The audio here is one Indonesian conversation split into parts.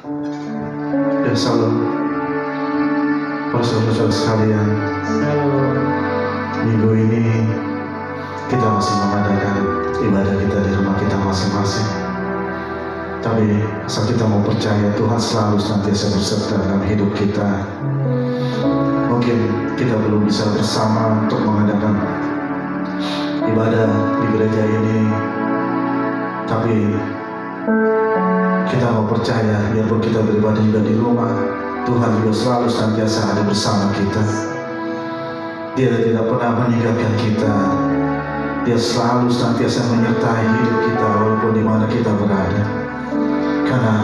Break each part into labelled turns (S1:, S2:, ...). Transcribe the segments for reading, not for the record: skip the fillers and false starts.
S1: Dan selalu para saudara sekalian, minggu ini kita masih mengadakan ibadah kita di rumah kita masing-masing. Tapi asal kita mau percaya, Tuhan selalu senantiasa berserta dalam hidup kita. Mungkin kita belum bisa bersama untuk mengadakan ibadah di gereja ini, tapi kita mau percaya, biarpun kita beribadah juga di rumah, Tuhan juga selalu senantiasa ada bersama kita. Dia tidak pernah meninggalkan kita. Dia selalu senantiasa menyertai hidup kita walaupun di mana kita berada. Karena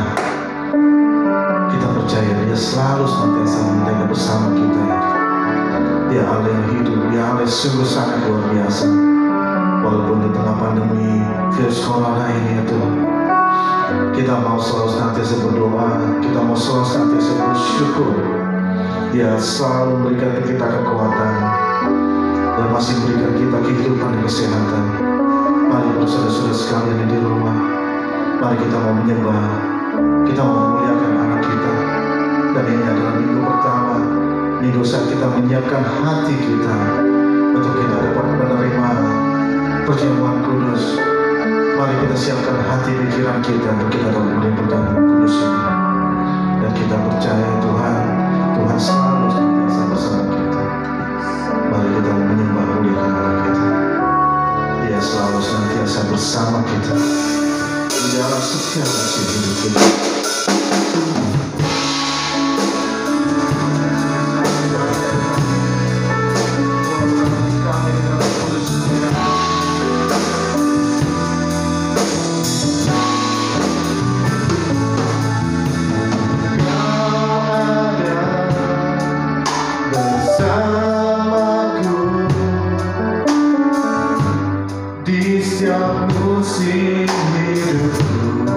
S1: kita percaya Dia selalu senantiasa menjaga bersama kita. Dia Allah yang hidup, Dia Allah yang sungguh sangat luar biasa. Walaupun di tengah pandemi virus corona ini ya Tuhan, kita mau selalu senantiasa berdoa, kita mau selalu senantiasa bersyukur. Dia selalu memberikan kita kekuatan dan masih memberikan kita kehidupan dan kesehatan. Mari saudara-saudara sekalian yang di rumah, mari kita mau menyembah, kita mau memuliakan anak kita. Dan ini adalah minggu pertama, minggu saat kita menyiapkan hati kita untuk kita dapat menerima perjamuan kudus. Mari kita siapkan hati pikiran kita untuk kita dapat menerima perjamuan kudus ini. Dan kita percaya Tuhan selalu senantiasa bersama kita. Mari kita menyembah muliakan Allah kita. Dia selalu senantiasa bersama kita di dalam setiap hasil hidup kita.
S2: Musim hidupku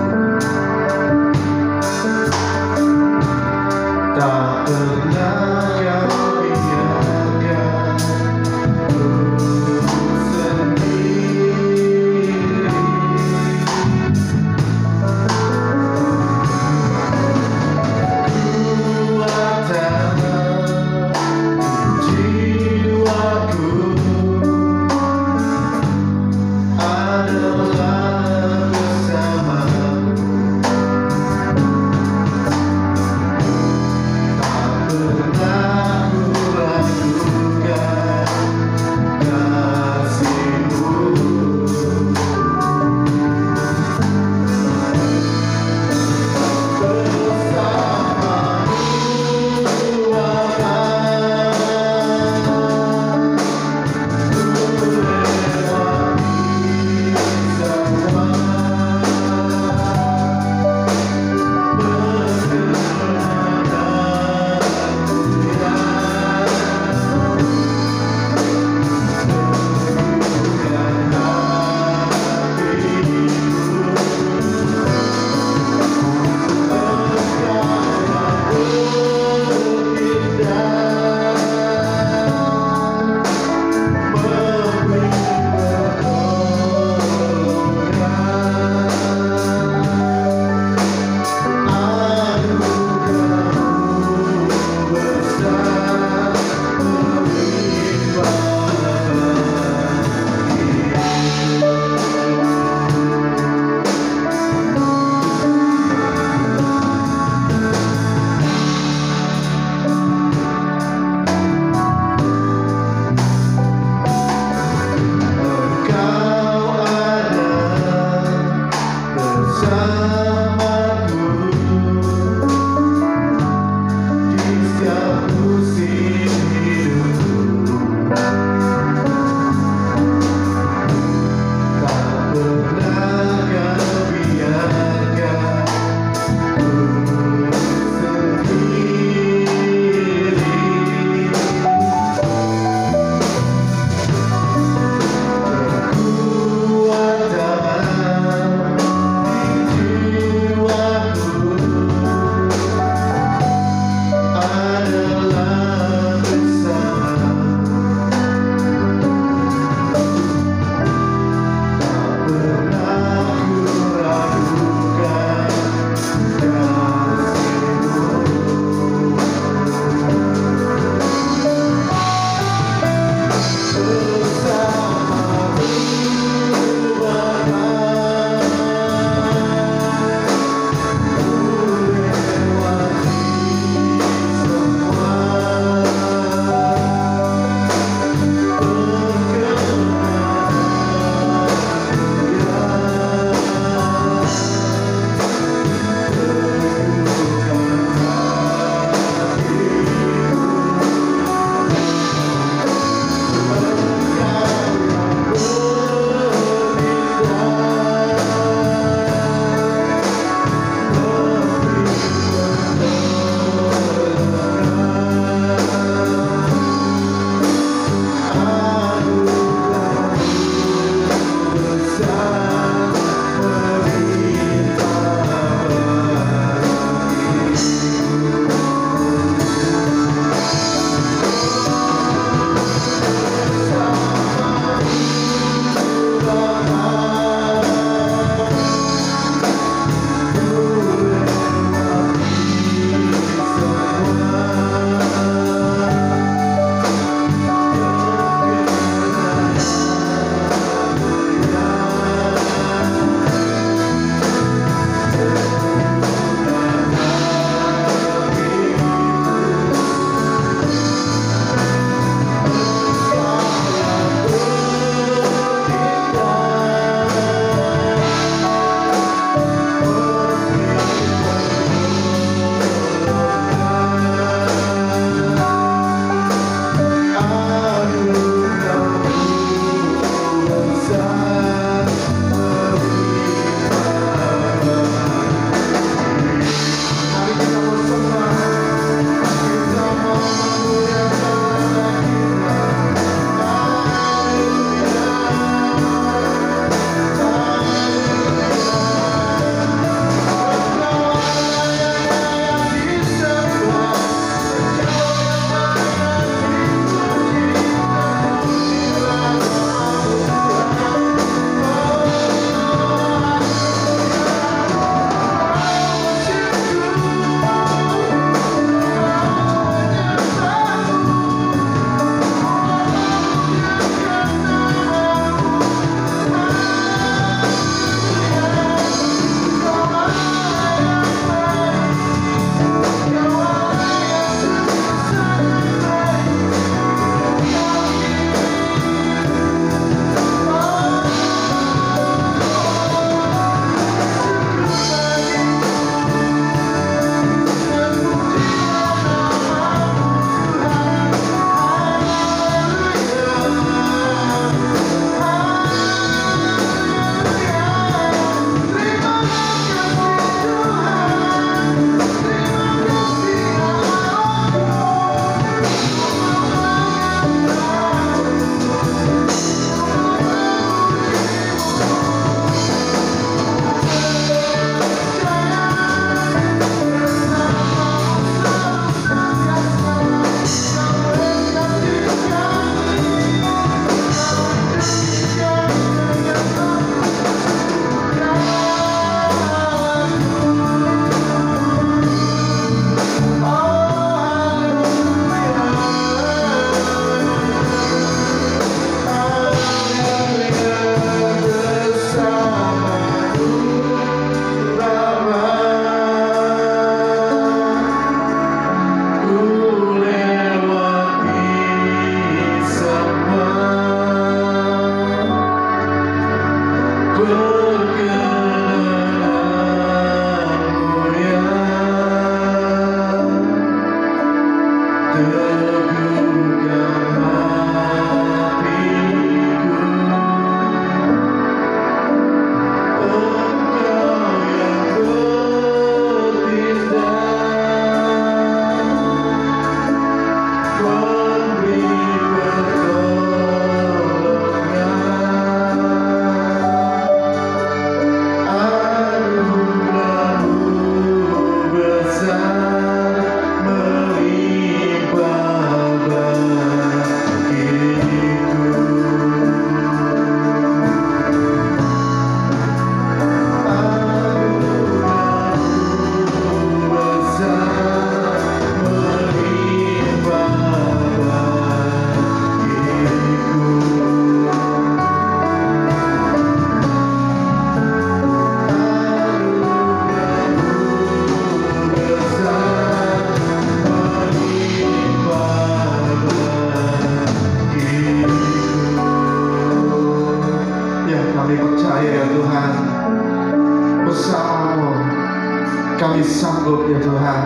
S1: kami sanggup ya Tuhan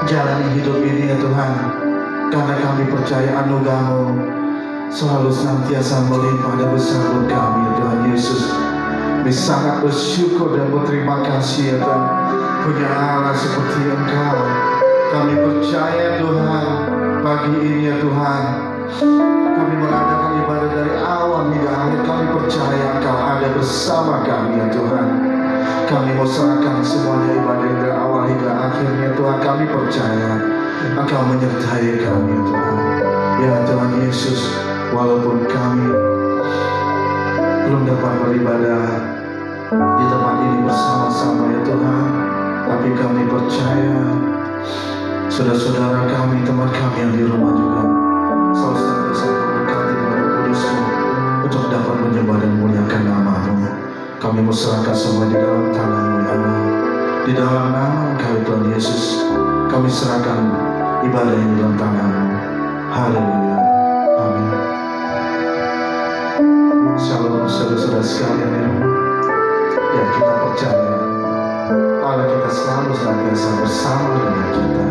S1: jalani hidup ini ya Tuhan, karena kami percaya anugerah-Mu selalu senantiasa melimpah dan besar buat kami ya Tuhan Yesus. Kami sangat bersyukur dan berterima kasih ya Tuhan, punya Allah seperti Engkau. Kami percaya Tuhan, pagi ini ya Tuhan, kami mengadakan ibadah dari awal hingga akhir. Kami percaya Engkau ada bersama kami ya Tuhan. Kami mau serahkan semuanya ibadah dari awal hingga akhirnya Tuhan. Kami percaya Engkau menyertai kami ya Tuhan. Ya Tuhan Yesus, walaupun kami belum dapat beribadah di tempat ini bersama-sama ya Tuhan, tapi kami percaya saudara-saudara kami, teman kami yang di rumah juga selalu senantiasa berkati dengan Roh Kudus-Mu untuk dapat menyembah dan memuliakan nama-Mu. Kami mau serahkan semua di dalam tangan-Mu ya Allah. Di dalam nama Engkau Tuhan Yesus, kami serahkan ibadah ini dalam tangan-Mu. Haleluya. Amin. Shalom saudara-saudara sekalian di rumah. Ya, kita percaya Allah kita selalu senantiasa bersama dengan kita.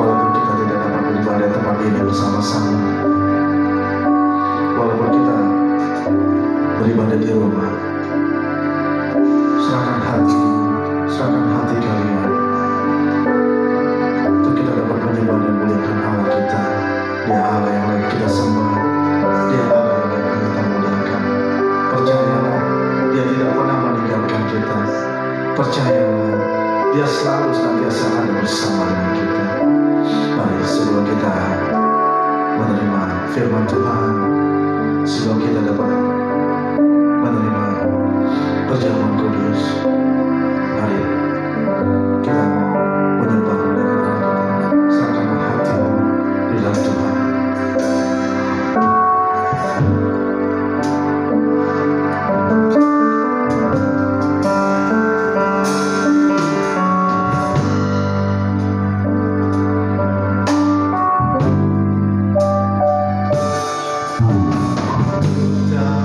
S1: Walaupun kita tidak dapat beribadah tempat ini bersama-sama, walaupun kita beribadah di rumah, serahkan hati kalian untuk kita dapat menyembah dan memuliakan Allah kita. Dia Allah yang layak kita sembah, Dia Allah yang layak kita muliakan. Percayalah, Dia tidak pernah meninggalkan kita. Percayalah, Dia selalu senantiasa ada bersama dengan kita. Mari sebelum kita menerima firman Tuhan, sebelum kita dapat menerima perjamuan kudus, mari kita menyembah dengan Allah. Serahkan hatimu di dalam Tuhan. Down.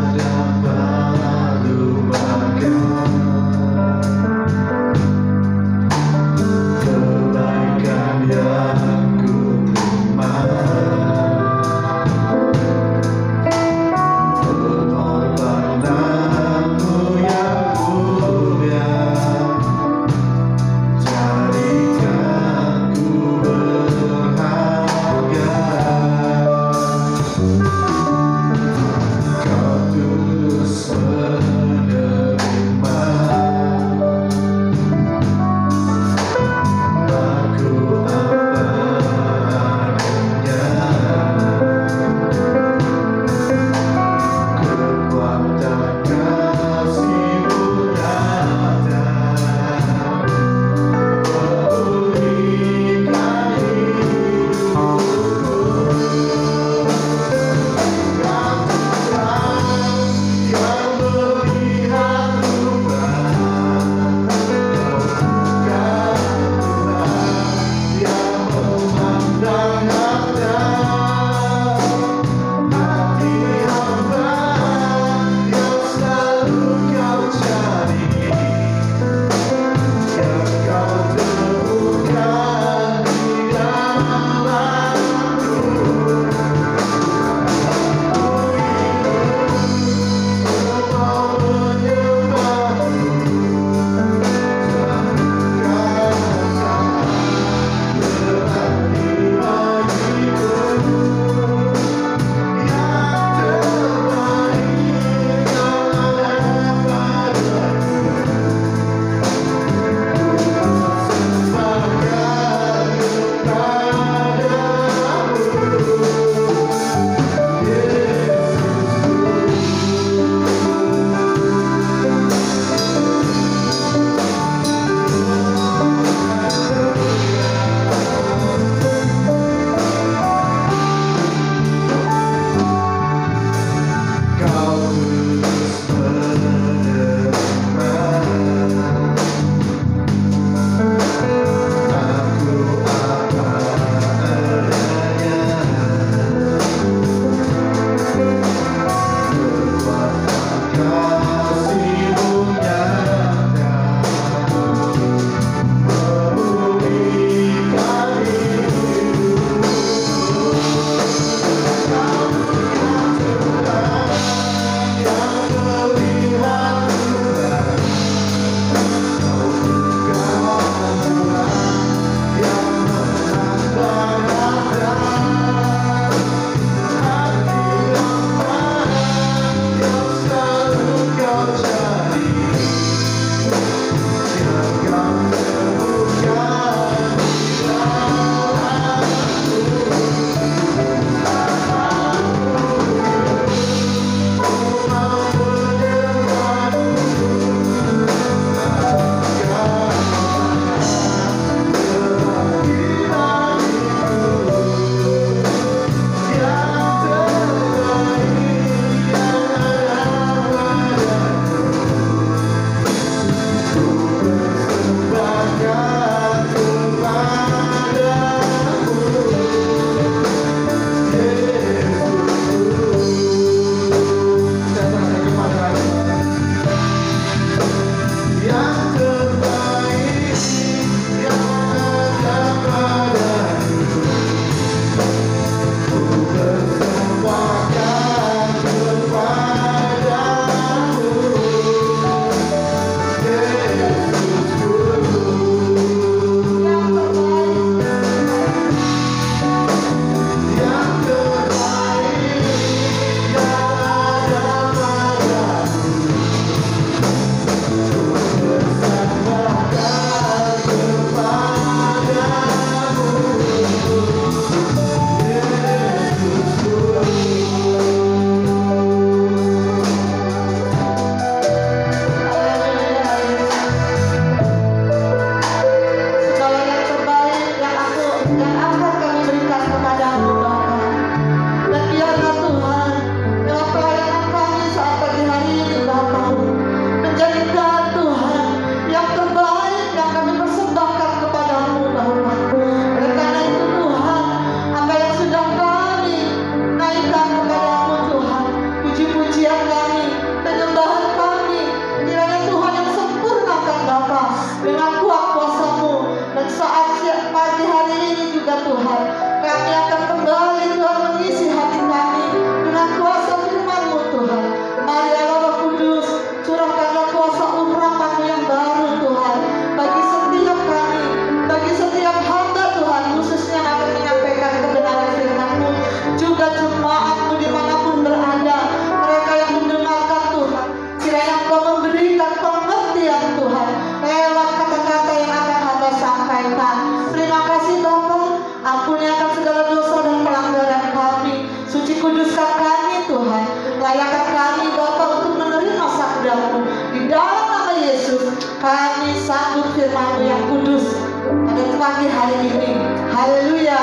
S2: kami sambut firman-Mu yang kudus pada pagi hari ini. Haleluya,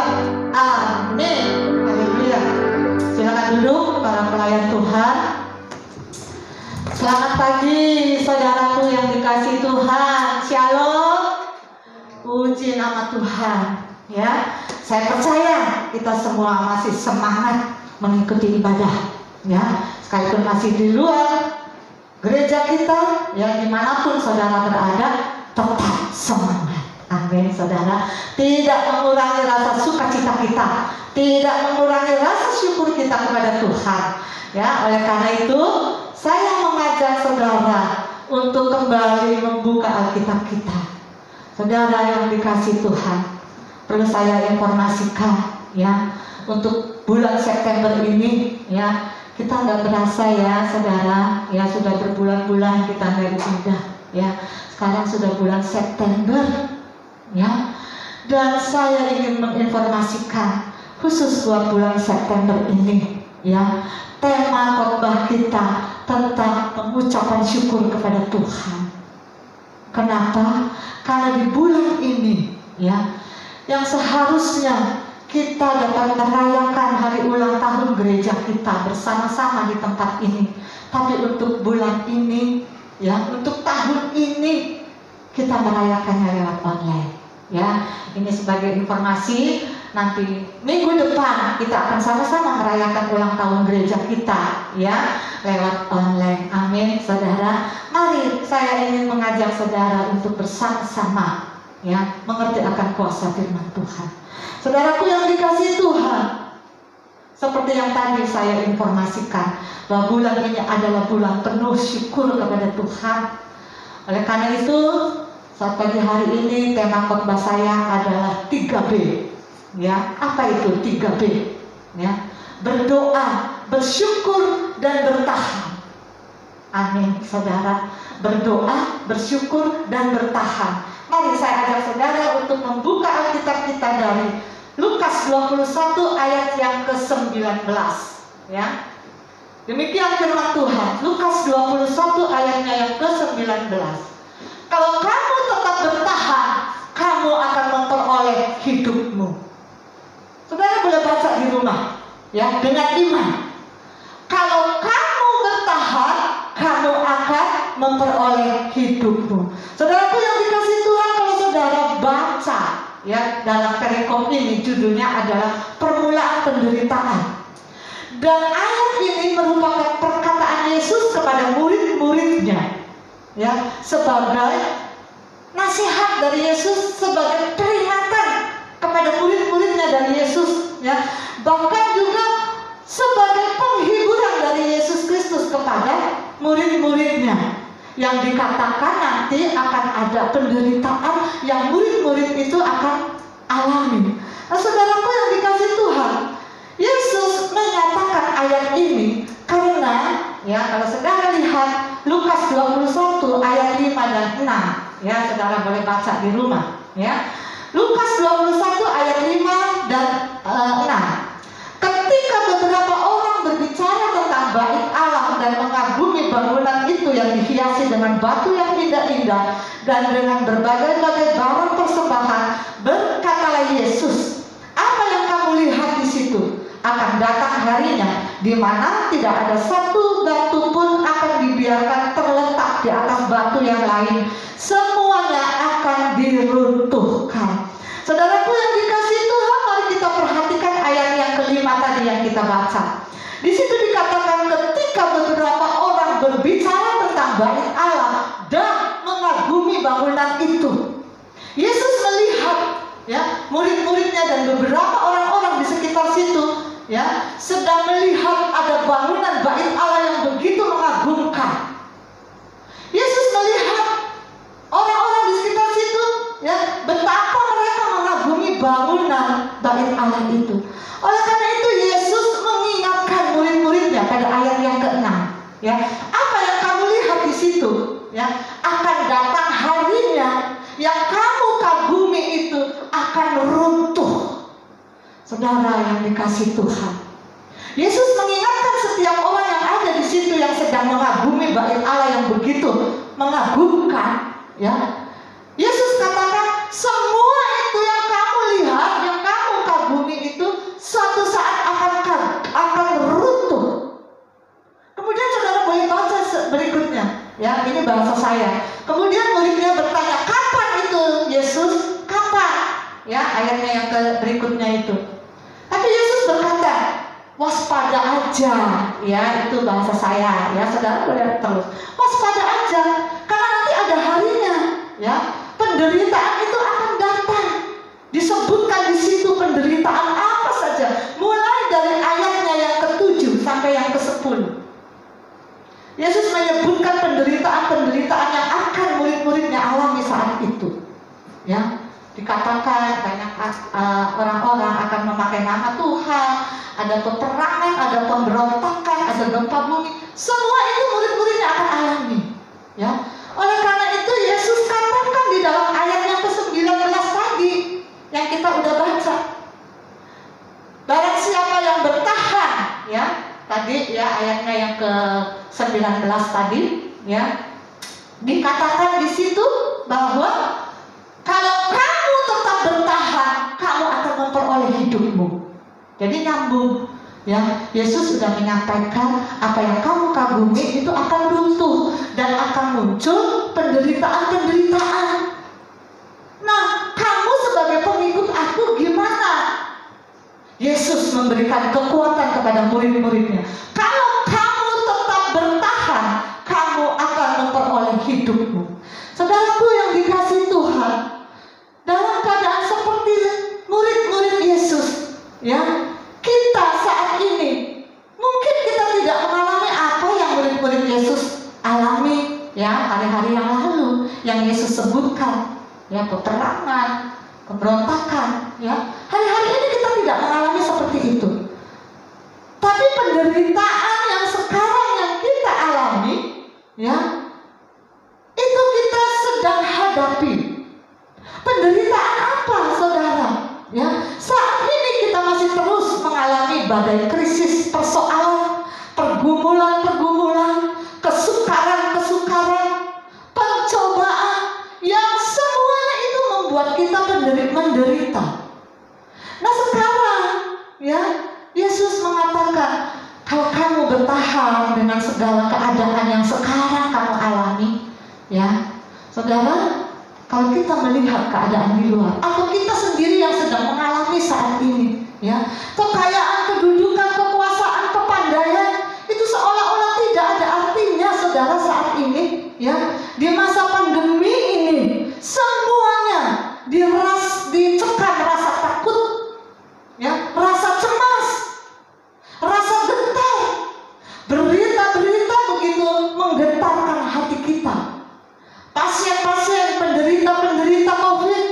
S2: amin, haleluya. Silakan duduk para pelayan Tuhan. Selamat pagi saudaraku yang dikasihi Tuhan. Shalom. Puji nama Tuhan. Ya, saya percaya kita semua masih semangat mengikuti ibadah. Ya, sekalipun masih di luar gereja kita, ya dimanapun saudara berada, tetap semangat. Amin, saudara. Tidak mengurangi rasa sukacita kita, tidak mengurangi rasa syukur kita kepada Tuhan. Ya, oleh karena itu saya mengajak saudara untuk kembali membuka Alkitab kita. Saudara yang dikasihi Tuhan, perlu saya informasikan ya, untuk bulan September ini ya, kita nggak berasa ya saudara, ya sudah berbulan-bulan kita nggak ibadah ya. Sekarang sudah bulan September ya, dan saya ingin menginformasikan khusus buat bulan September ini ya, tema khotbah kita tentang pengucapan syukur kepada Tuhan. Kenapa? Karena di bulan ini ya, yang seharusnya kita dapat merayakan hari ulang tahun gereja kita bersama-sama di tempat ini, tapi untuk bulan ini ya, untuk tahun ini kita merayakannya lewat online ya. Ini sebagai informasi, nanti minggu depan kita akan sama-sama merayakan ulang tahun gereja kita ya, lewat online. Amin, saudara. Mari saya ingin mengajak saudara untuk bersama-sama ya, mengerti akan kuasa firman Tuhan. Saudaraku yang dikasihi Tuhan, seperti yang tadi saya informasikan, bahwa bulan ini adalah bulan penuh syukur kepada Tuhan. Oleh karena itu, saat pagi hari ini tema khotbah saya adalah 3B. Ya, apa itu 3B? Ya, berdoa, bersyukur, dan bertahan. Amin, saudara. Berdoa, bersyukur, dan bertahan. Mari saya ajak saudara untuk membuka Alkitab kita dari Lukas 21 ayat yang ke-19 ya. Demikian firman Tuhan, Lukas 21 ayatnya yang ke-19. Kalau kamu tetap bertahan, kamu akan memperoleh hidupmu. Saudara boleh baca di rumah ya, dengan iman. Kalau kamu bertahan, kamu akan memperoleh hidupmu. Saudaraku yang dikasihi Tuhan, kalau saudara baca ya, dalam perikop ini judulnya adalah permulaan penderitaan. Dan ayat ini merupakan perkataan Yesus kepada murid-muridnya ya, sebagai nasihat dari Yesus, sebagai peringatan kepada murid-muridnya dari Yesus ya, bahkan juga sebagai penghiburan dari Yesus Kristus kepada murid-muridnya, yang dikatakan nanti akan ada penderitaan yang murid-murid itu akan alami. Nah, saudaraku yang dikasihi Tuhan, Yesus menyatakan ayat ini karena ya, kalau saudara lihat Lukas 21 ayat 5 dan 6 ya, saudara boleh baca di rumah ya. Lukas 21 ayat 5 dan 6. Ketika beberapa orang berbicara tentang bait Allah dan mengagumi bangunan itu yang dihiasi dengan batu yang indah-indah dan dengan berbagai-bagai barang persembahan, berkatalah Yesus, apa yang kamu lihat di situ? Akan datang harinya di mana tidak ada satu batu pun akan dibiarkan terletak di atas batu yang lain, semuanya akan diruntuhkan. Saudaraku yang dikasihi Tuhan, mari kita perhatikan ayat yang kelima tadi yang kita baca. Di situ dikatakan ketika beberapa orang berbicara tentang bait Allah dan mengagumi bangunan itu, Yesus melihat ya, murid-muridnya dan beberapa orang-orang di sekitar situ ya, sedang melihat ada bangunan bait Allah yang begitu mengagumkan. Yesus melihat orang-orang di sekitar situ ya, betapa mereka mengagumi bangunan bait Allah itu. Oleh karena itu Yesus mengingatkan murid-muridnya pada ayat yang ke-6 ya, apa yang kamu lihat di situ ya, akan datang harinya yang kamu kagumi itu akan runtuh. Saudara yang dikasihi Tuhan, Yesus mengingatkan setiap orang yang ada di situ yang sedang mengagumi bait Allah yang begitu mengagumkan Ya, Yesus katakan semua itu yang kamu lihat, yang kamu kagumi itu suatu saat akan runtuh. Kemudian saudara boleh baca berikutnya, ya ini bahasa saya. Kemudian muridnya bertanya, kapan itu Yesus? Kapan? Ya ayatnya yang berikutnya itu. Tapi Yesus berkata, waspada aja, ya itu bahasa saya, ya saudara boleh terus. Waspada aja, karena nanti ada harinya, ya penderitaan itu akan datang. Disebutkan di situ penderitaan apa saja, mulai dari ayatnya yang ke-7 sampai yang ke-10. Yesus menyebutkan penderitaan-penderitaan yang akan murid-muridnya alami saat itu. Ya, dikatakan banyak orang-orang akan memakai nama Tuhan, ada peperangan, ada pemberontakan, ada gempa bumi. Semua itu murid-muridnya akan alami. Ya, oleh karena itu Yesus katakan di dalam ayat yang ke-19 tadi yang kita udah baca, barang siapa yang bertahan, ya tadi ya ayatnya yang ke-19 tadi, ya dikatakan di situ bahwa kalau kamu tetap bertahan, kamu akan memperoleh hidupmu. Jadi nyambung, ya Yesus sudah menyampaikan apa yang kamu kagumi itu akan runtuh dan akan muncul penderitaan-penderitaan. Nah, kamu sebagai pengikut aku gimana? Yesus memberikan kekuatan kepada murid-muridnya. Kalau kamu tetap bertahan, kamu akan memperoleh hidupmu. Saudaraku yang dikasihi Tuhan, dalam keadaan seperti murid-murid Yesus, ya kita saat ini mungkin kita tidak mengalami apa yang murid-murid Yesus alami, ya hari-hari yang lalu yang Yesus sebutkan, ya peperangan, pemberontakan, ya hari-hari ini kita tidak mengalami seperti itu. Tapi penderitaan yang sekarang yang kita alami, ya itu kita sedang hadapi. Penderitaan apa, saudara? Ya, saat ini kita masih terus mengalami badai krisis, persoalan, pergumulan, kesukaran, pencobaan yang semuanya itu membuat kita menderita. Nah sekarang, ya Yesus mengatakan, kalau kamu bertahan dengan segala keadaan yang sekarang kamu alami, ya saudara, kalau kita melihat keadaan di luar atau kita sendiri yang sedang mengalami saat ini, ya kekayaan, kedudukan, kekuasaan, kepandaian itu seolah-olah tidak ada artinya, saudara saat ini, ya di masa pandemi ini semuanya dicekam rasa takut, ya rasa cemas, rasa gentar. Berita-berita begitu menggetarkan hati kita. Pasien-pasien, penderita COVID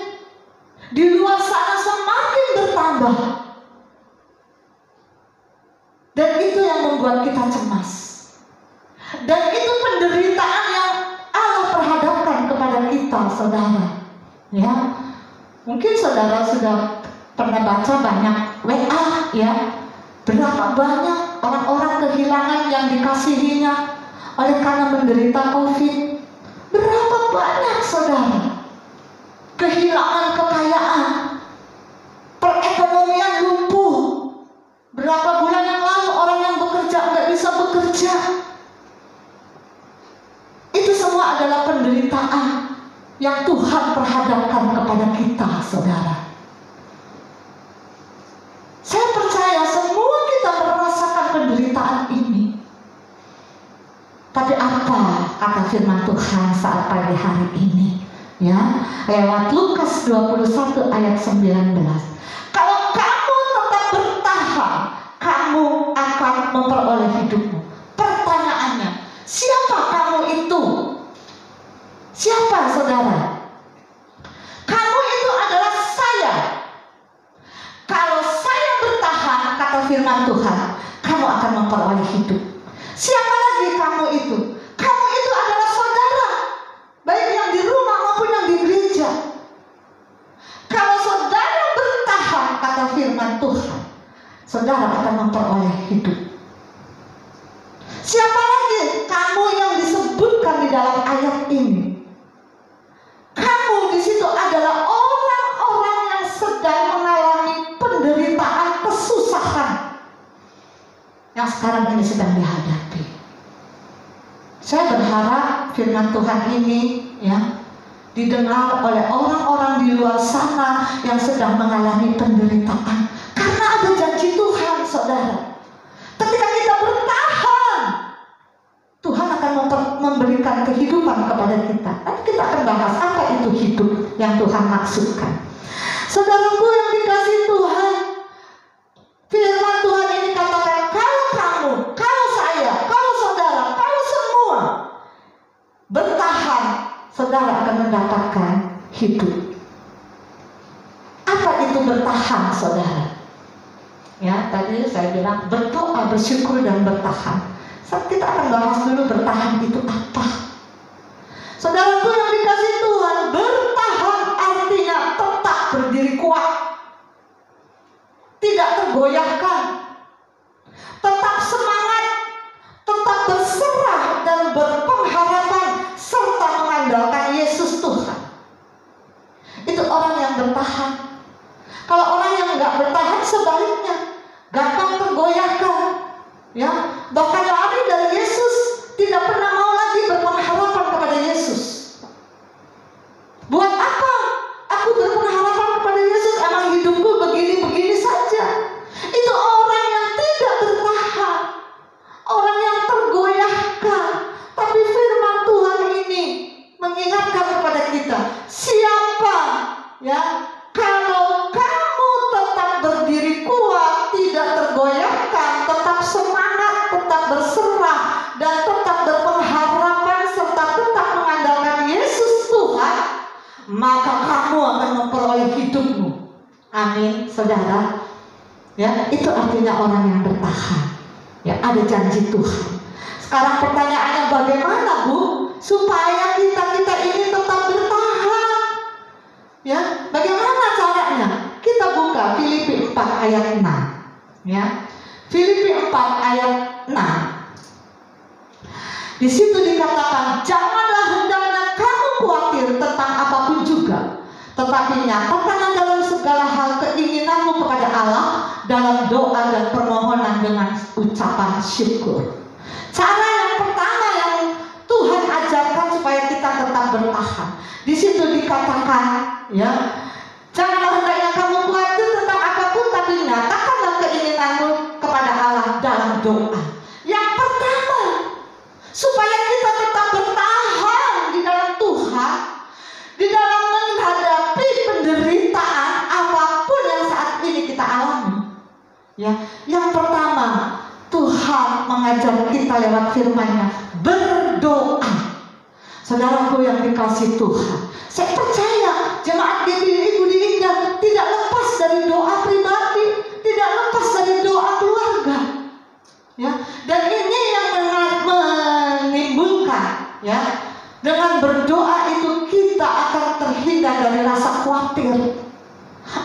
S2: di luar sana semakin bertambah. Dan itu yang membuat kita cemas. Dan itu penderitaan yang Allah perhadapkan kepada kita, saudara. Ya, mungkin saudara sudah pernah baca banyak WA, ya. Berapa banyak orang-orang kehilangan yang dikasihinya oleh karena menderita COVID. Berapa banyak, saudara, kehilangan kekayaan, perekonomian lumpuh. Berapa bulan yang lalu orang yang bekerja nggak bisa bekerja. Itu semua adalah penderitaan yang Tuhan perhadapkan kepada kita, saudara. Saya percaya semua kita merasakan penderitaan ini. Tapi apa kata firman Tuhan saat pagi hari ini? Ya, lewat Lukas 21 ayat 19. Kalau kamu tetap bertahan, kamu akan memperoleh hidupmu. Pertanyaannya, siapa kamu itu? Siapa, saudara? Kamu itu adalah saya. Kalau saya bertahan, kata firman Tuhan, kamu akan memperoleh hidup. Siapa lagi kamu itu? Kamu itu adalah saudara, baik yang di rumah maupun yang di gereja. Kalau saudara bertahan, kata firman Tuhan, saudara akan memperoleh hidup. Siapa lagi kamu yang disebutkan di dalam ayat ini? sekarang ini sedang dihadapi. Saya berharap firman Tuhan ini ya didengar oleh orang-orang di luar sana yang sedang mengalami penderitaan. Karena ada janji Tuhan, saudara. Ketika kita bertahan, Tuhan akan memberikan kehidupan kepada kita. Nanti kita akan bahas apa itu hidup yang Tuhan maksudkan. Saudaraku yang dikasihi Tuhan, firman Tuhan ini katakan, kalau kamu, kalau saya, kalau saudara, kalau semua bertahan, saudara akan mendapatkan hidup. Apa itu bertahan, saudara? Ya, tadi saya bilang berdoa, bersyukur, dan bertahan. Kita akan bahas dulu bertahan itu apa. Saudaraku yang dikasihi Tuhan, bertahan artinya tetap berdiri kuat, tidak tergoyahkan, tetap semangat, tetap berserah dan berpengharapan, serta mengandalkan Yesus Tuhan. Itu orang yang bertahan. Kalau orang yang nggak bertahan, sebaliknya gampang tergoyahkan, ya, bahkan lari dari Yesus, tidak pernah mau lagi berpengharapan kepada Yesus. Buat apa aku berpengharapan kepada Yesus? Emang hidupku begini-begini saja. Itu orang yang tidak bertahan, orang yang tergoyahkan. Tapi firman Tuhan ini mengingatkan kepada kita, siapa ya, kalau kamu tetap berdiri kuat, tidak tergoyahkan, tetap semangat, tetap berserah, dan tetap berpengharapan, serta tetap mengandalkan Yesus Tuhan, maka kamu akan memperoleh hidupmu. Amin, saudara. Ya, itu artinya orang yang bertahan. Ya, ada janji Tuhan. Sekarang pertanyaannya, bagaimana, Bu, supaya kita ini tetap bertahan? Ya, bagaimana caranya? Kita buka Filipi 4 ayat 6. Ya. Filipi 4 ayat 6. Di situ dikatakan, janganlah hendaknya kamu khawatir tentang apapun juga, tetapi nyatakanlah dalam segala hal keinginanmu kepada Allah dalam doa dan permohonan dengan ucapan syukur. Cara yang pertama yang Tuhan ajarkan supaya kita tetap bertahan. Di situ dikatakan, ya, janganlah hendaknya kamu khawatir tentang apapun, tapi nyatakanlah keinginanmu kepada Allah dalam doa. Yang pertama, supaya kita tetap bertahan di dalam Tuhan, di dalam menghadapi penderitaan apapun yang saat ini kita alami. Ya, yang pertama, Tuhan mengajar kita lewat firman-Nya berdoa. Saudaraku yang dikasihi Tuhan, saya percaya jemaat GBI Budi Indah tidak lepas dari doa pribadi, tidak lepas dari doa keluarga. Ya, dan ini yang menimbulkan, ya, dengan berdoa itu kita akan terhindar dari rasa khawatir.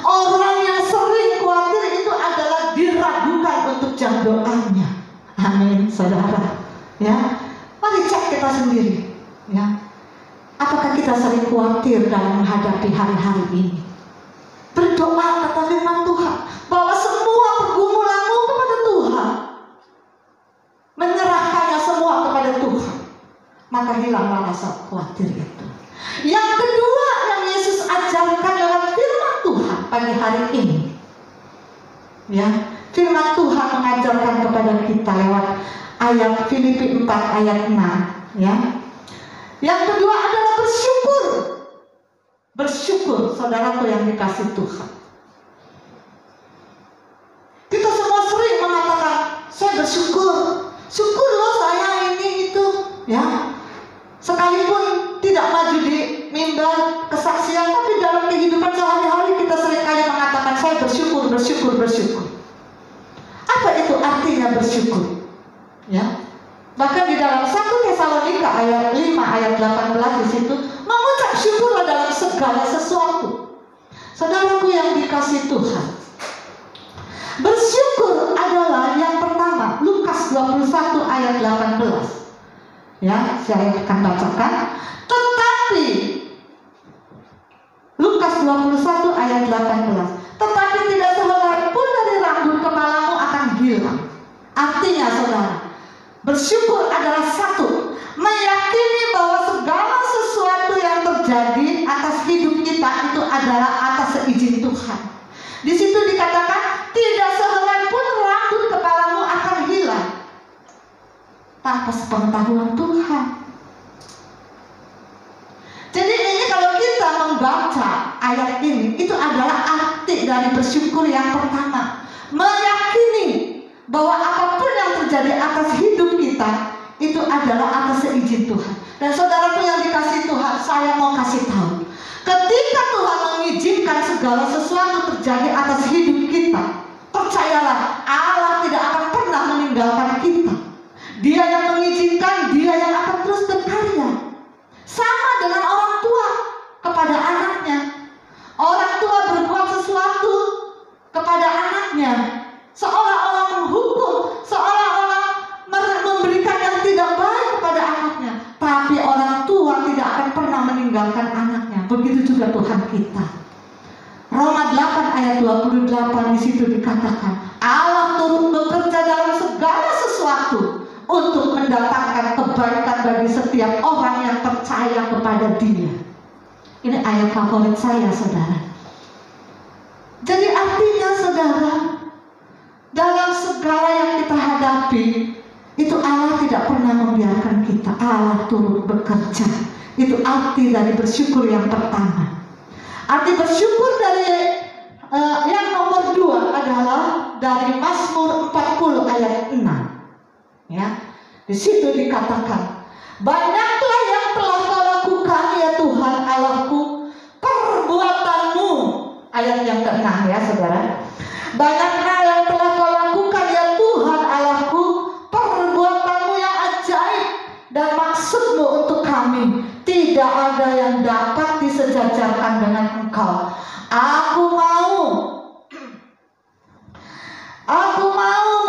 S2: Orang yang sering khawatir itu adalah diragukan untuk jam doanya. Amin, saudara. Ya, mari cek kita sendiri. Ya, apakah kita sering khawatir dalam menghadapi hari-hari ini? Berdoa, kata firman Tuhan, bahwa semua pergumulanmu kepada Tuhan, menyerahkannya semua kepada Tuhan, maka hilanglah rasa khawatir itu. Yang kedua yang Yesus ajarkan lewat firman Tuhan pagi hari ini, ya, firman Tuhan mengajarkan kepada kita lewat ayat Filipi 4 ayat 6, ya. Yang kedua adalah bersyukur. Bersyukur, saudaraku yang dikasihi Tuhan. Kita semua sering mengatakan, saya bersyukur. Syukur loh saya ini itu, ya. Sekalipun tidak maju di mimbar kesaksian, tapi dalam kehidupan sehari-hari kita seringkali mengatakan saya bersyukur, bersyukur, bersyukur. Apa itu artinya bersyukur? Ya. Bahkan di dalam 1 Tesalonika ayat 5 ayat 18 di situ mengucap syukurlah dalam segala sesuatu. Saudaraku yang dikasihi Tuhan, bersyukur adalah yang pertama. Lukas 21 ayat 18. Ya, saya akan bacakan. Tetapi Lukas 21 ayat 18. Tetapi tidak sehelai pun dari rambut kepalamu akan hilang. Artinya saudara, bersyukur adalah satu, meyakini bahwa segala sesuatu yang terjadi atas hidup kita itu adalah atas seizin Tuhan. Di situ dikatakan tidak sehelai pun rambut kepalamu akan hilang tanpa sepengetahuan Tuhan. Jadi ini kalau kita membaca ayat ini, itu adalah arti dari bersyukur yang pertama, meyakini bahwa apapun yang terjadi atas hidup kita itu adalah atas seizin Tuhan. Dan saudaraku yang dikasihi Tuhan, saya mau kasih tahu, ketika Tuhan mengizinkan segala sesuatu terjadi atas hidup kita, percayalah Allah tidak akan pernah meninggalkan kita. Dia yang mengizinkan, Dia yang akan terus berkarya. Sama dengan orang tua kepada anaknya. Orang tua berbuat sesuatu kepada anaknya, seolah-olah menghukum, seolah-olah memberikan yang tidak baik kepada anaknya. Tapi orang tua tidak akan pernah meninggalkan anaknya. Begitu juga Tuhan kita. Roma 8 ayat 28 di situ dikatakan, Allah turut bekerja dalam segala sesuatu untuk mendatangkan kebaikan bagi setiap orang yang percaya kepada Dia. Ini ayat favorit saya, saudara. Jadi artinya, saudara, dalam segala yang kita hadapi, itu Allah tidak pernah membiarkan kita. Allah turut bekerja. Itu arti dari bersyukur yang pertama. Arti bersyukur dari yang nomor 2 adalah dari Mazmur 40 ayat 6. Ya, di situ dikatakan, banyaklah yang telah Kau lakukan ya Tuhan Allahku, perbuatanmu. Ayat yang ke-6 ya saudara. Banyaklah yang telah Kau lakukan ya Tuhan Allahku, perbuatanmu yang ajaib dan maksudmu untuk kami. Tidak ada yang dapat disejajarkan dengan Engkau. Aku mau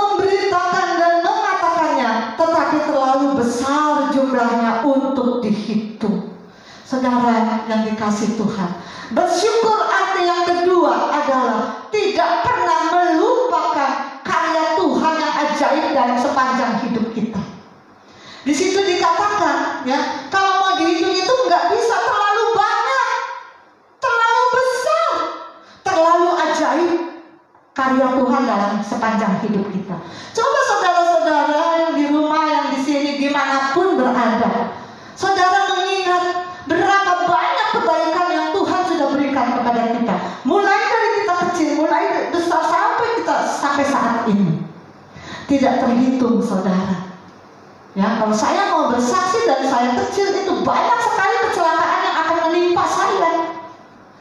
S2: memberitakan dan mengatakannya, tetapi terlalu besar jumlahnya untuk dihitung. Saudara yang dikasihi Tuhan, bersyukur arti yang kedua adalah tidak pernah melupakan karya Tuhan yang ajaib dalam sepanjang hidup kita. Di situ dikatakan, ya, kalau mau dihitung itu nggak bisa terlalu banyak, terlalu besar, terlalu ajaib karya Tuhan dalam sepanjang hidup kita. Coba saudara-saudara yang di rumah, yang di sini, dimanapun berada, saudara mengingat berapa banyak kebaikan yang Tuhan sudah berikan kepada kita, mulai dari kita kecil, mulai besar sampai saat ini, tidak terhitung, saudara. Ya, kalau saya mau bersaksi dari saya kecil, itu banyak sekali kecelakaan yang akan menimpa saya.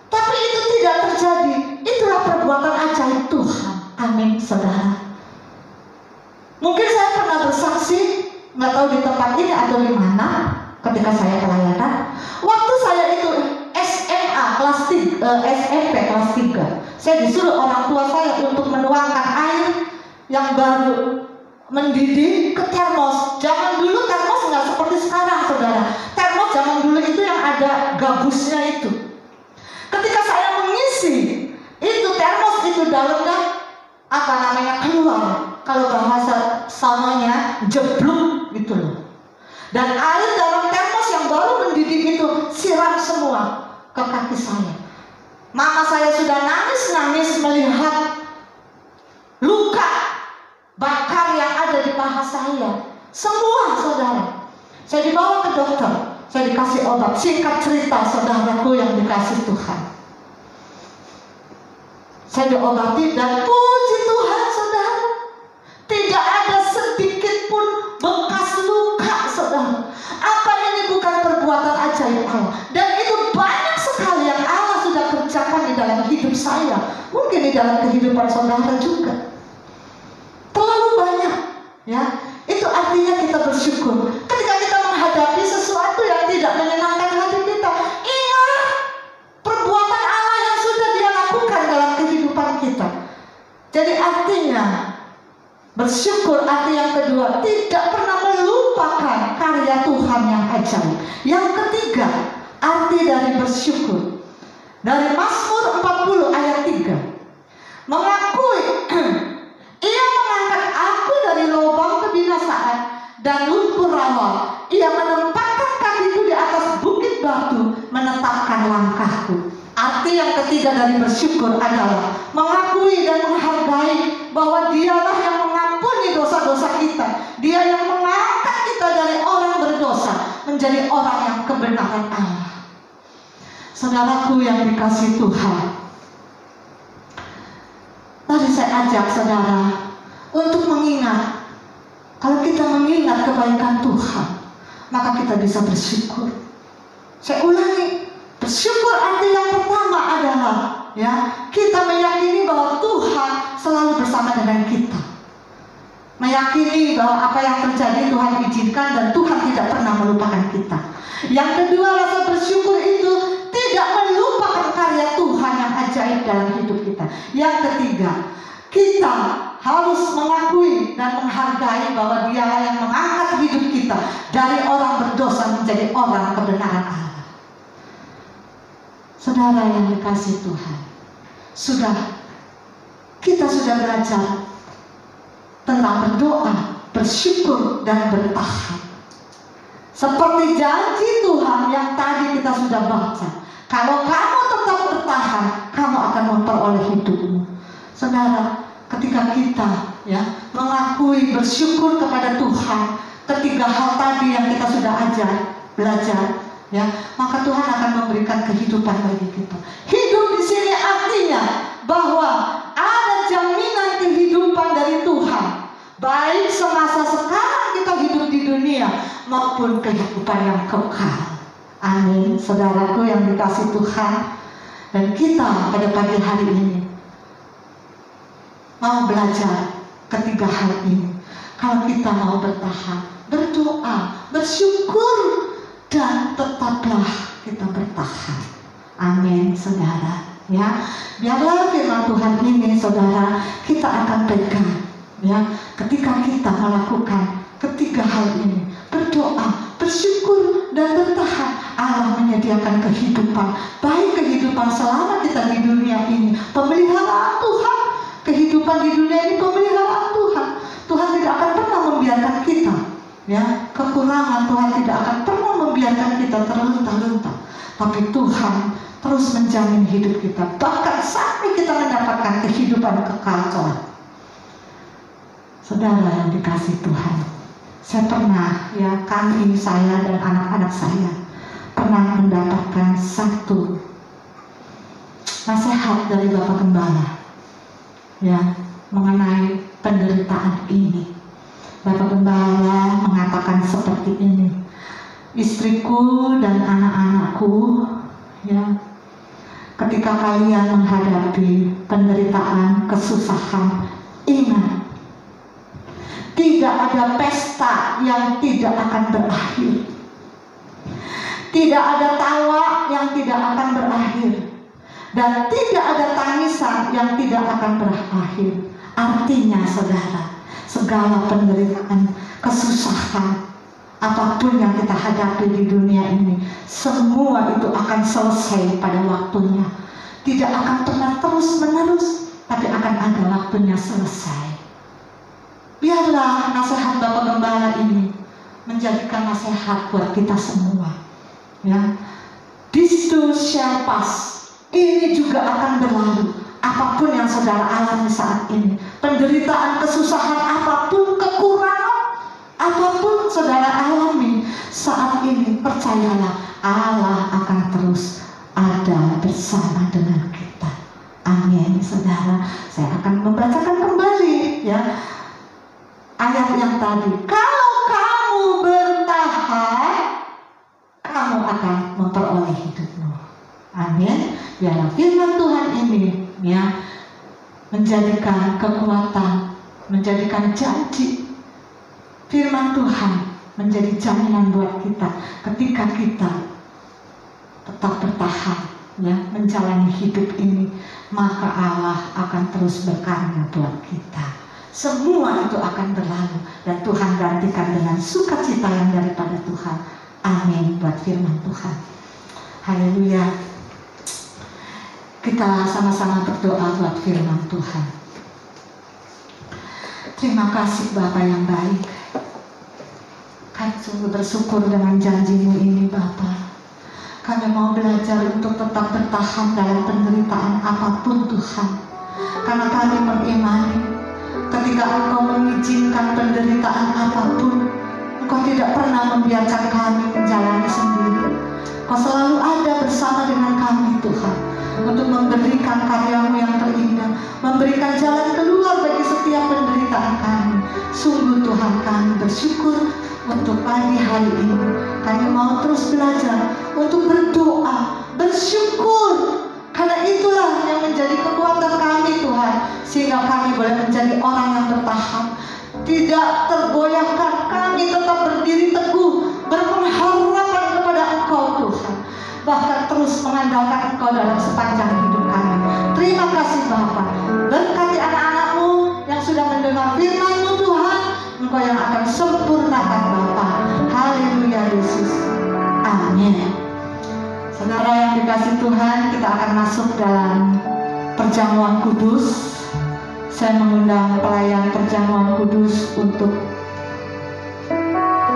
S2: Tapi itu tidak terjadi. Itulah perbuatan ajaib Tuhan. Amin, saudara. Mungkin saya pernah bersaksi, nggak tahu di tempat ini atau di mana, ketika saya pelayanan. Waktu saya itu SMA kelas 3, SMP kelas 3, saya disuruh orang tua saya untuk menuangkan air yang baru mendidih ke termos. Zaman dulu termos nggak seperti sekarang, saudara. Termos zaman dulu itu yang ada gabusnya itu. Ketika saya mengisi itu termos itu, dalamnya keluar. Kalau bahasa sananya jeblok gitu loh. Dan air dalam termos yang baru mendidih itu siram semua ke kaki saya. Mama saya sudah nangis melihat luka bakar yang ada di paha saya. Semua, saudara. Saya dibawa ke dokter, saya dikasih obat. Singkat cerita, saudaraku yang dikasih Tuhan, saya diobati dan puji Tuhan, saudara, tidak ada sedikit pun bekas luka, saudara. Apa ini bukan perbuatan ajaib Allah? Dan itu banyak sekali yang Allah sudah kerjakan di dalam hidup saya. Mungkin di dalam kehidupan saudara juga. Terlalu banyak, ya. Itu artinya kita bersyukur. Ketika kita menghadapi sesuatu yang tidak menyenangkan hati kita, ingat perbuatan Allah yang sudah Dia lakukan dalam kehidupan kita. Jadi artinya bersyukur, arti yang kedua, tidak pernah melupakan karya Tuhan yang ajaib. Yang ketiga, arti dari bersyukur, dari Mazmur 40 ayat 3, mengakui Ia mengangkat aku dari akan langkahku. Arti yang ketiga dari bersyukur adalah mengakui dan menghargai bahwa Dialah yang mengampuni dosa-dosa kita. Dia yang mengangkat kita dari orang berdosa menjadi orang yang kebenaran Allah. Saudaraku yang dikasihi Tuhan, mari saya ajak saudara untuk mengingat. Kalau kita mengingat kebaikan Tuhan, maka kita bisa bersyukur. Saya ulangi, bersyukur arti yang pertama adalah kita meyakini bahwa Tuhan selalu bersama dengan kita. Meyakini bahwa apa yang terjadi Tuhan izinkan dan Tuhan tidak pernah melupakan kita. Yang kedua, rasa bersyukur itu tidak melupakan karya Tuhan yang ajaib dalam hidup kita. Yang ketiga, kita harus mengakui dan menghargai bahwa Dialah yang mengangkat hidup kita dari orang berdosa menjadi orang kebenaran Allah. Saudara yang dikasihi Tuhan, kita sudah belajar tentang berdoa, bersyukur, dan bertahan. Seperti janji Tuhan yang tadi kita sudah baca, kalau kamu tetap bertahan, kamu akan memperoleh hidupmu. Saudara, ketika kita mengakui, bersyukur kepada Tuhan, ketiga hal tadi yang kita sudah belajar, maka Tuhan akan memberikan kehidupan bagi kita. Hidup di sini artinya bahwa ada jaminan kehidupan dari Tuhan, baik semasa sekarang kita hidup di dunia maupun kehidupan yang kekal. Amin, saudaraku yang dikasihi Tuhan. Dan kita pada pagi hari ini mau belajar ketiga hal ini. Kalau kita mau bertahan, berdoa, bersyukur, dan tetaplah kita bertahan. Amin, saudara. Biarlah firman Tuhan ini, saudara, kita akan pegang. Ketika kita melakukan ketiga hal ini, berdoa, bersyukur, dan bertahan, Allah menyediakan kehidupan, baik kehidupan selama kita di dunia ini, pemeliharaan Tuhan. Kehidupan di dunia ini pemeliharaan Tuhan. Tuhan tidak akan pernah membiarkan kita kekurangan. Tuhan tidak akan pernah membiarkan kita terlunta-lunta. Tapi Tuhan terus menjamin hidup kita, bahkan sampai kita mendapatkan kehidupan kekal kelak. Saudara yang dikasihi Tuhan, saya pernah, saya dan anak-anak saya pernah mendapatkan satu nasihat dari Bapak Gembala mengenai penderitaan ini. Bapak Gembala mengatakan seperti ini, istriku dan anak-anakku, ketika kalian menghadapi penderitaan, kesusahan, ingat, tidak ada pesta yang tidak akan berakhir. Tidak ada tawa yang tidak akan berakhir. Dan tidak ada tangisan yang tidak akan berakhir. Artinya saudara, segala penderitaan, kesusahan, apapun yang kita hadapi di dunia ini, semua itu akan selesai pada waktunya. Tidak akan pernah terus-menerus, tapi akan ada waktunya selesai. Biarlah nasihat Bapak Gembala ini menjadikan nasihat buat kita semua. This too shall pass. Ini juga akan berlalu. Apapun yang saudara alami saat ini, penderitaan, kesusahan, apapun, kekurangan, apapun saudara alami saat ini, percayalah Allah akan terus ada bersama dengan kita. Amin, saudara. Saya akan membacakan kembali ayat yang tadi. Kalau kamu bertahan, kamu akan memperoleh hidupmu. Amin. Biarlah firman Tuhan ini menjadikan kekuatan, menjadikan janji. Firman Tuhan menjadi jaminan buat kita ketika kita tetap bertahan menjalani hidup ini, maka Allah akan terus berkarya buat kita. Semua itu akan berlalu dan Tuhan gantikan dengan sukacita yang daripada Tuhan. Amin buat firman Tuhan. Haleluya. Kita sama-sama berdoa buat firman Tuhan. Terima kasih Bapa yang baik. Kami sungguh bersyukur dengan janji-Mu ini Bapa. Kami mau belajar untuk tetap bertahan dalam penderitaan apapun Tuhan. Karena kami mengimani ketika Engkau mengizinkan penderitaan apapun, Engkau tidak pernah membiarkan kami menjalani sendiri. Kau selalu ada bersama dengan kami Tuhan, untuk memberikan karya-Mu yang terindah, memberikan jalan keluar bagi setiap penderitaan kami. Sungguh Tuhan, kami bersyukur untuk pagi hari ini. Kami mau terus belajar untuk berdoa, bersyukur, karena itulah yang menjadi kekuatan kami Tuhan, sehingga kami boleh menjadi orang yang bertahan, tidak tergoyahkan. Kami tetap berdiri teguh, berpengharapan kepada Engkau Tuhan, bahkan terus mengandalkan Engkau dalam sepanjang hidup kami. Terima kasih Bapa. Berkati anak-anak-Mu yang sudah mendengar firman-Mu Tuhan, Engkau yang akan sempurnakan Bapa. Haleluya Yesus. Amin. Saudara yang dikasih Tuhan, kita akan masuk dalam perjamuan kudus. Saya mengundang pelayan perjamuan kudus untuk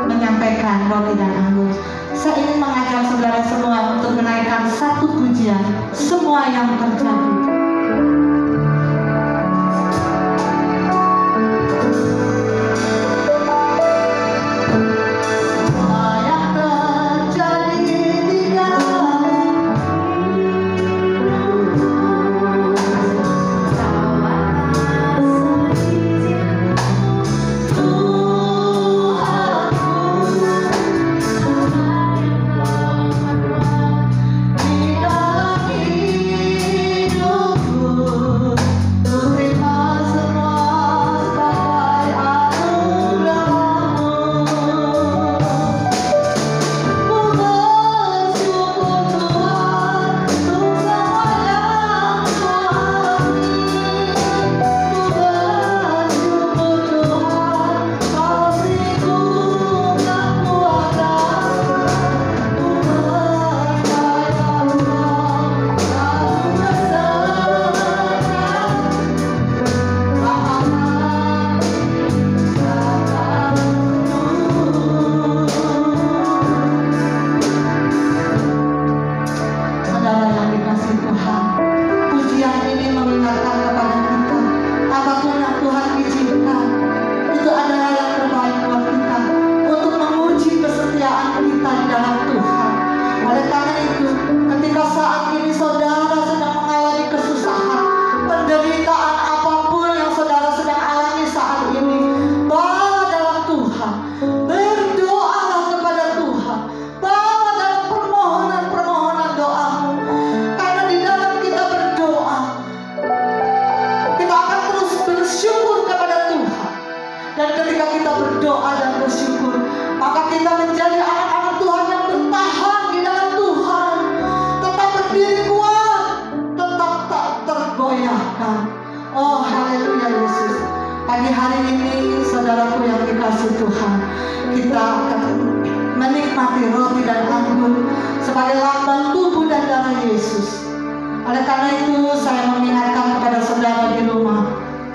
S2: menyampaikan roti dan anggur. Saya ingin mengajak saudara semua untuk menaikkan satu pujian, semua yang terjadi.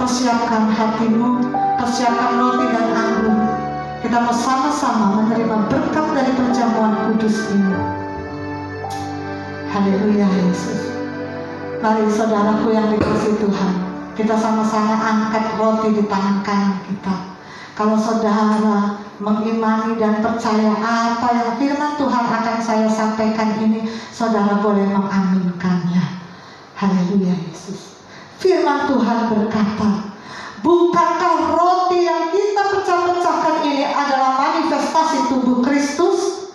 S2: Persiapkan hatimu, persiapkan roti dan anggur. Kita mau sama-sama menerima berkat dari perjamuan kudus ini. Haleluya Yesus. Mari saudaraku yang dikasihi Tuhan, kita sama-sama angkat roti di tangan kanan kita. Kalau saudara mengimani dan percaya apa yang firman Tuhan akan saya sampaikan ini, saudara boleh mengaminkannya. Haleluya Yesus. Firman Tuhan berkata, bukankah roti yang kita pecah-pecahkan ini adalah manifestasi tubuh Kristus?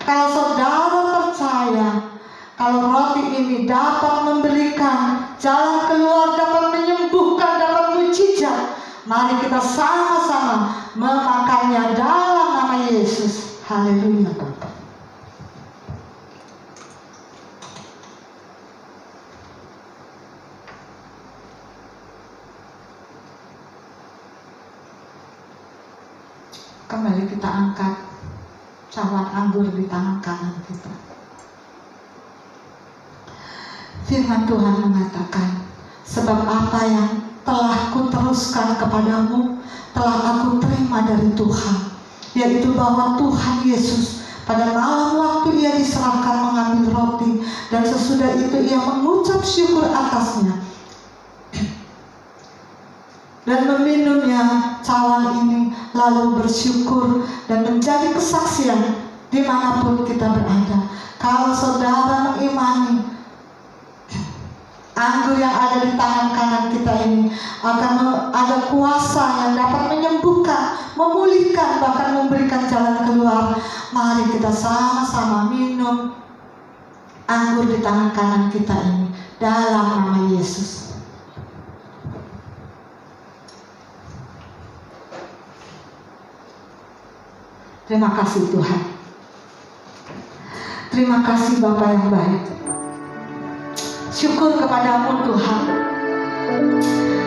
S2: Kalau saudara percaya, kalau roti ini dapat memberikan jalan keluar, dapat menyembuhkan, dapat mujizat, mari kita sama-sama memakannya dalam nama Yesus. Haleluya Bapak. Kembali kita angkat cawan anggur di tangan kanan kita. Firman Tuhan mengatakan, sebab apa yang telah kuteruskan kepadamu telah aku terima dari Tuhan, yaitu bahwa Tuhan Yesus Pada malam waktu ia diserahkan mengambil roti, dan sesudah itu ia mengucap syukur atasnya dan meminumnya cawan ini, lalu bersyukur dan menjadi kesaksian dimanapun kita berada. Kalau saudara mengimani anggur yang ada di tangan kanan kita ini akan ada kuasa yang dapat menyembuhkan, memulihkan, bahkan memberikan jalan keluar, mari kita sama-sama minum anggur di tangan kanan kita ini dalam nama Yesus. Terima kasih Tuhan. Terima kasih Bapa yang baik. Syukur kepadamu Tuhan.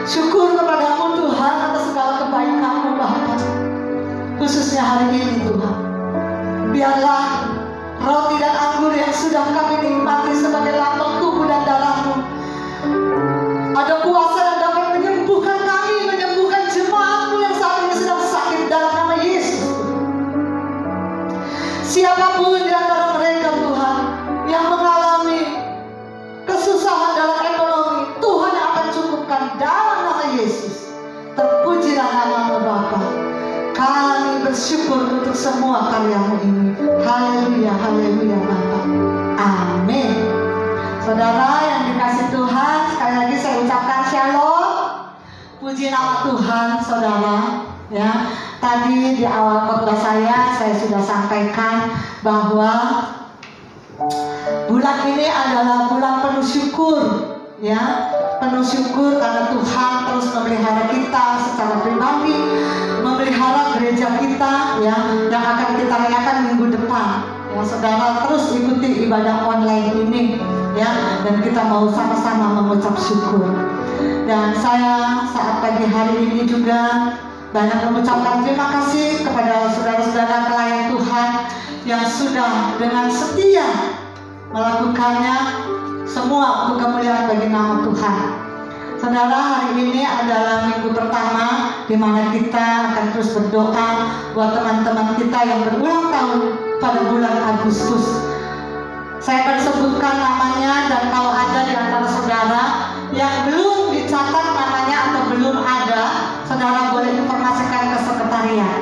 S2: Syukur kepadamu Tuhan atas segala kebaikan-Mu Bapa. Khususnya hari ini Tuhan. Biarlah roti dan anggur yang sudah kami nikmati sebagai lambang tubuh dan darah-Mu, ada kuasa yang dapat menyembuhkan kami, menyembuhkan jemaat-Mu yang saat ini sedang sakit dalam nama Yesus. Siapapun di antara mereka Tuhan yang mengalami kesusahan dalam ekonomi, Tuhan yang akan cukupkan dalam nama Yesus. Terpujilah nama-Mu Bapa. Kami bersyukur untuk semua karya-Mu ini. Haleluya, haleluya Bapa. Amin. Saudara yang dikasih Tuhan, sekali lagi saya ucapkan shalom. Puji nama Tuhan saudara. Ya, tadi di awal khotbah saya sudah sampaikan bahwa bulan ini adalah bulan penuh syukur, ya, penuh syukur karena Tuhan terus memelihara kita secara pribadi, memelihara gereja kita, ya, yang akan kita rayakan minggu depan. Ya, saudara terus ikuti ibadah online ini, ya, dan kita mau sama-sama mengucap syukur. Dan saya saat pagi hari ini juga banyak mengucapkan terima kasih kepada saudara-saudara pelayan Tuhan yang sudah dengan setia melakukannya semua untuk kemuliaan bagi nama Tuhan. Saudara, hari ini adalah minggu pertama di mana kita akan terus berdoa buat teman-teman kita yang berulang tahun pada bulan Agustus. Saya akan sebutkan namanya, dan kalau ada di antara saudara yang belum dicatat namanya atau belum ada, saudara boleh informasikan ke sekretariat.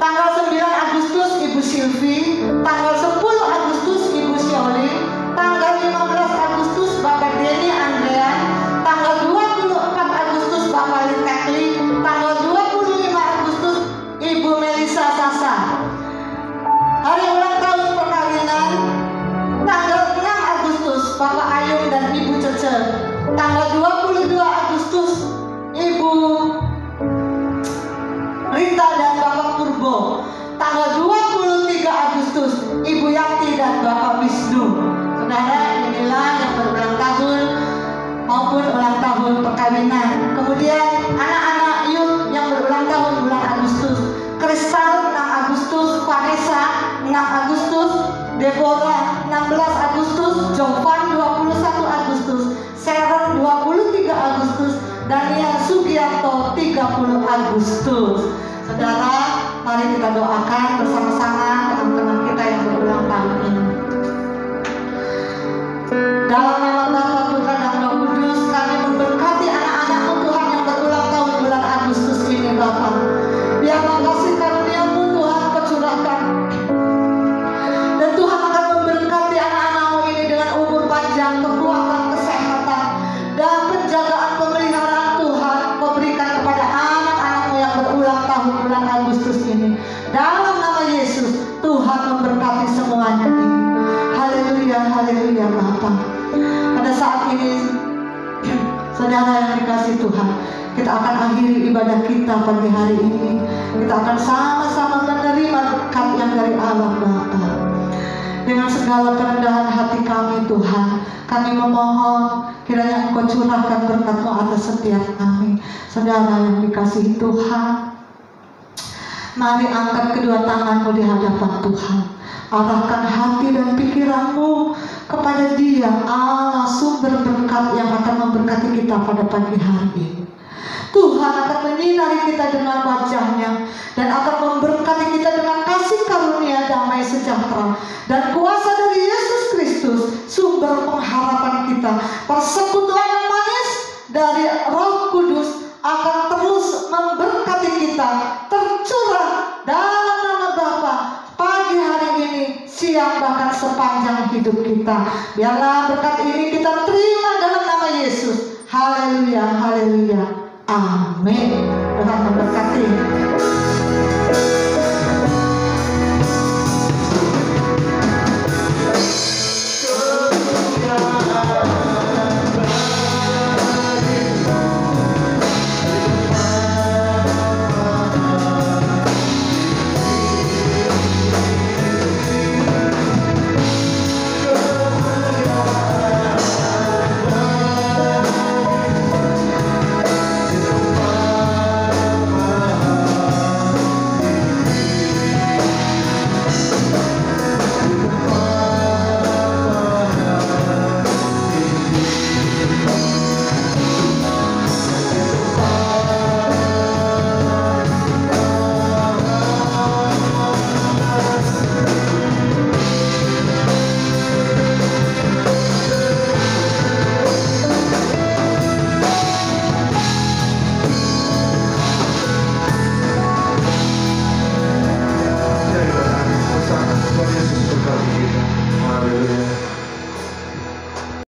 S2: Tanggal 9 Agustus Ibu Silvi, tanggal 10 Agustus Ibu Syoli, tanggal 15 Agustus Bapak Denny Andrean, tanggal 24 Agustus Bapak Litekli, tanggal 25 Agustus Ibu Melisa Sasa. Hari ulang tahun perkawinan tanggal 6 Agustus Bapak Ayung dan Ibu Cece, tanggal 22 Agustus Ibu Rita dan Bapak Purbo, tanggal 23 Agustus Ibu Yanti dan Bapak Wisnu. Saudara, inilah yang berulang tahun maupun ulang tahun perkawinan. Kemudian anak-anak youth yang berulang tahun bulan Agustus: Kristal 6 Agustus, Vanessa 6 Agustus, Deborah 16 Agustus, Jovan 21 Agustus, Sharon 23 Agustus, Daniel Sugiarto 30 Agustus. Saudara, mari kita doakan bersama-sama teman-teman kita yang berulang tahun ini. Dalam nama Bapa, Putra dan Roh Kudus, kami memberkati anak-anak-Mu Tuhan yang berulang tahun bulan Agustus ini Bapa. Biarlah kasih karunia-Mu Tuhan kecurahkan, dan Tuhan akan memberkati anak-anak-Mu ini dengan umur panjang, kekuatan, kesehatan, dan penjagaan pemeliharaan Tuhan Kau berikan kepada anak-anak-Mu yang berulang tahun bulan Agustus ini. Dalam nama Yesus, Tuhan memberkati semuanya ini. Haleluya, haleluya Bapa. Pada saat ini, saudara yang dikasih Tuhan, kita akan akhiri ibadah kita pagi hari ini. Kita akan sama-sama menerima berkat yang dari Allah Bapa. Dengan segala kerendahan hati kami Tuhan, kami memohon kiranya Engkau curahkan berkat-Mu atas setiap kami. Saudara yang dikasihi Tuhan, mari angkat kedua tangan-Mu di hadapan Tuhan. Arahkan hati dan pikiran-Mu kepada Dia, Allah sumber berkat yang akan memberkati kita pada pagi hari ini. Tuhan akan menyinari kita dengan wajah-Nya dan akan memberkati kita dengan kasih kasih karunia damai sejahtera dan kuasa dari Yesus Kristus, sumber pengharapan kita, persekutuan yang manis dari Roh Kudus akan terus memberkati kita, tercurah dalam nama Bapa pagi hari ini, siang, bahkan sepanjang hidup kita. Biarlah berkat ini kita terima dalam nama Yesus. Haleluya, haleluya, amin. Tuhan memberkati.